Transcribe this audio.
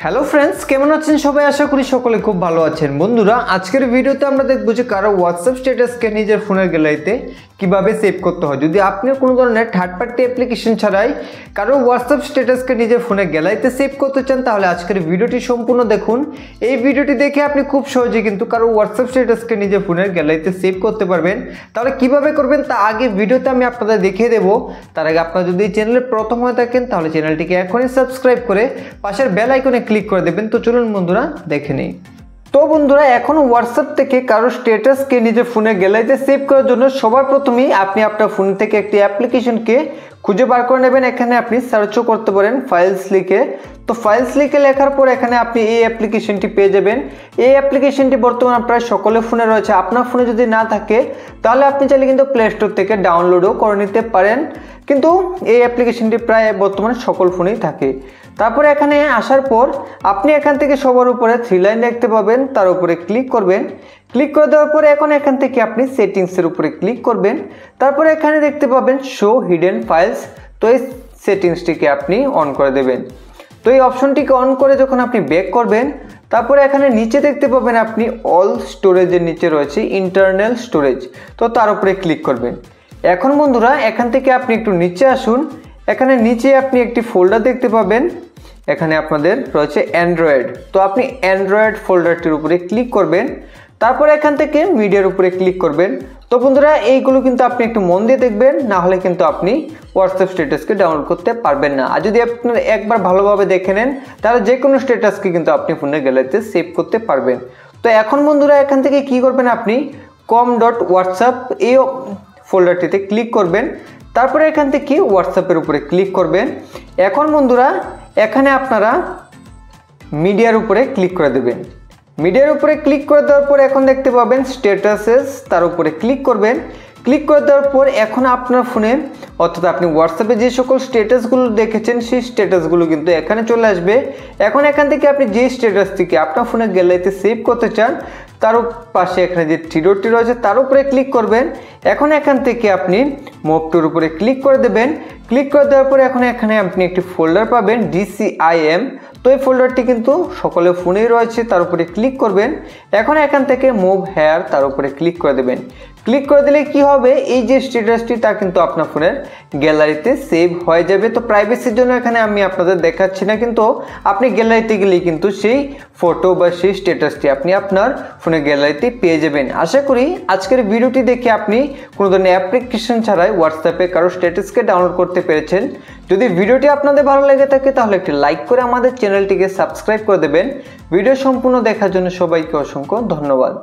Hello friends, কেমন আছেন সবাই? আশা করি সকলে খুব ভালো আছেন। বন্ধুরা, আজকের ভিডিওতে আমরা দেখব যে কারো হোয়াটসঅ্যাপ স্ট্যাটাসকে নিজের ফোনের গ্যালারিতে কিভাবে সেভ করতে হয়। যদি আপনি কোনো ধরনের থার্ড পার্টি অ্যাপ্লিকেশন ছাড়াই কারো হোয়াটসঅ্যাপ স্ট্যাটাসকে নিজের ফোনের গ্যালারিতে সেভ করতে চান, তাহলে আজকের ভিডিওটি সম্পূর্ণ দেখুন। এই ভিডিওটি দেখে আপনি খুব সহজে কিন্তু কারো হোয়াটসঅ্যাপ স্ট্যাটাসকে নিজের ফোনের গ্যালারিতে সেভ করতে পারবেন। তাহলে কিভাবে করবেন তা আগে ভিডিওতে আমি আপনাদের দেখিয়ে দেবো। তার আগে আপনারা যদি এই চ্যানেলে প্রথম হয়ে থাকেন তাহলে চ্যানেলটিকে এখনই সাবস্ক্রাইব করে পাশের বেল আইকনে ক্লিক করে দেবেন। তো চলুন বন্ধুরা দেখে নেই। তো বন্ধুরা, এখন হোয়াটসঅ্যাপ থেকে কারো স্ট্যাটাসকে নিজের ফোনের গ্যালারিতে সেভ করার জন্য সবার প্রথমেই আপনি আপনার ফোন থেকে একটি অ্যাপ্লিকেশনকে খুঁজে বার করে নেবেন। এখানে আপনি সার্চও করতে পারেন ফাইলস লিখে। তো ফাইলস লিখে লেখার পর এখানে আপনি এই অ্যাপ্লিকেশনটি পেয়ে যাবেন। এই অ্যাপ্লিকেশনটি বর্তমানে প্রায় সকলের ফোনে রয়েছে। আপনার ফোনে যদি না থাকে তাহলে আপনি চাইলে কিন্তু প্লে স্টোর থেকে ডাউনলোডও করে নিতে পারেন, কিন্তু এই অ্যাপ্লিকেশনটি প্রায় বর্তমানে সকল ফোনেই থাকে। তারপরে এখানে আসার পর আপনি এখান থেকে সবার উপরে 3 লাইন দেখতে পাবেন, তার উপরে ক্লিক করবেন। ক্লিক করে দেওয়ার পরে এখন এখান থেকে আপনি সেটিংসের উপরে ক্লিক করবেন। তারপরে এখানে দেখতে পাবেন শো হিডেন ফাইলস। তো এই সেটিংসটিকে আপনি অন করে দেবেন। তো এই অপশনটিকে অন করে যখন আপনি ব্যাক করবেন, তারপরে এখানে নিচে দেখতে পাবেন আপনি অল স্টোরেজের নিচে রয়েছে ইন্টারনাল স্টোরেজ। তো তার উপরে ক্লিক করবেন। এখন বন্ধুরা, এখান থেকে আপনি একটু নিচে আসুন। এখানে নিচে আপনি একটি ফোল্ডার দেখতে পাবেন। এখানে আপনাদের রয়েছে অ্যান্ড্রয়েড। তো আপনি অ্যান্ড্রয়েড ফোল্ডারটির উপরে ক্লিক করবেন। তারপরে এখান থেকে মিডিয়ার উপরে ক্লিক করবেন। তো বন্ধুরা, এইগুলো কিন্তু আপনি একটু মন দিয়ে দেখবেন, না হলে কিন্তু আপনি হোয়াটসঅ্যাপ স্ট্যাটাসকে ডাউনলোড করতে পারবেন না। আর যদি আপনারা একবার ভালোভাবে দেখে নেন তাহলে যে কোনো স্ট্যাটাসকে কিন্তু আপনি ফোনের গ্যালারিতে সেভ করতে পারবেন। তো এখন বন্ধুরা, এখান থেকে কি করবেন, আপনি com.whatsapp এই ফোল্ডারটিতে ক্লিক করবেন। তারপরে এখান থেকে হোয়াটসঅ্যাপের উপরে ক্লিক করবেন। এখন বন্ধুরা, এখানে আপনারা মিডিয়ার উপরে ক্লিক করে দেবেন। মিডিয়ার উপরে ক্লিক করে দেওয়ার পর এখন দেখতে পাবেন স্ট্যাটাসেস, তার উপরে ক্লিক করবেন। ক্লিক করে দেওয়ার পর এখন আপনার ফোনে অর্থাৎ আপনি হোয়াটসঅ্যাপে যে সকল স্ট্যাটাসগুলো দেখেছেন সেই স্ট্যাটাসগুলো কিন্তু এখানে চলে আসবে। এখন এখান থেকে আপনি যে স্ট্যাটাসটিকে আপনার ফোনের গ্যালারিতে সেভ করতে চান তার পাশে এখানে যে থ্রি রয়েছে তার উপরে ক্লিক করবেন। এখন এখান থেকে আপনি মুভ টুর উপরে ক্লিক করে দেবেন। ক্লিক করে দেওয়ার পরে এখন এখানে আপনি একটি ফোল্ডার পাবেন DCIM। তো এই ফোল্ডারটি কিন্তু সকলের ফোনেই রয়েছে, তার উপরে ক্লিক করবেন। এখন এখান থেকে মুভ হেয়ার তার উপরে ক্লিক করে দেবেন। ক্লিক করে দিলে কি হবে, এই যে স্ট্যাটাসটি তা কিন্তু আপনার ফোনের গ্যালারিতে সেভ হয়ে যাবে। তো প্রাইভেসির জন্য এখানে আমি আপনাদের দেখাচ্ছি না, কিন্তু আপনি গ্যালারিতে গেলেই কিন্তু সেই ফটো বা সেই স্ট্যাটাসটি আপনি আপনার ফোনের গ্যালারিতে পেয়ে যাবেন। আশা করি আজকের ভিডিওটি দেখে আপনি কোনো ধরনের অ্যাপ্লিকেশন ছাড়াই হোয়াটসঅ্যাপে কারো স্ট্যাটাসকে ডাউনলোড করতে পেরেছেন। যদি ভিডিওটি আপনাদের ভালো লেগে থাকে তাহলে একটি লাইক করে আমাদের চ্যানেলটিকে সাবস্ক্রাইব করে দেবেন। ভিডিও সম্পূর্ণ দেখার জন্য সবাইকে অসংখ্য ধন্যবাদ।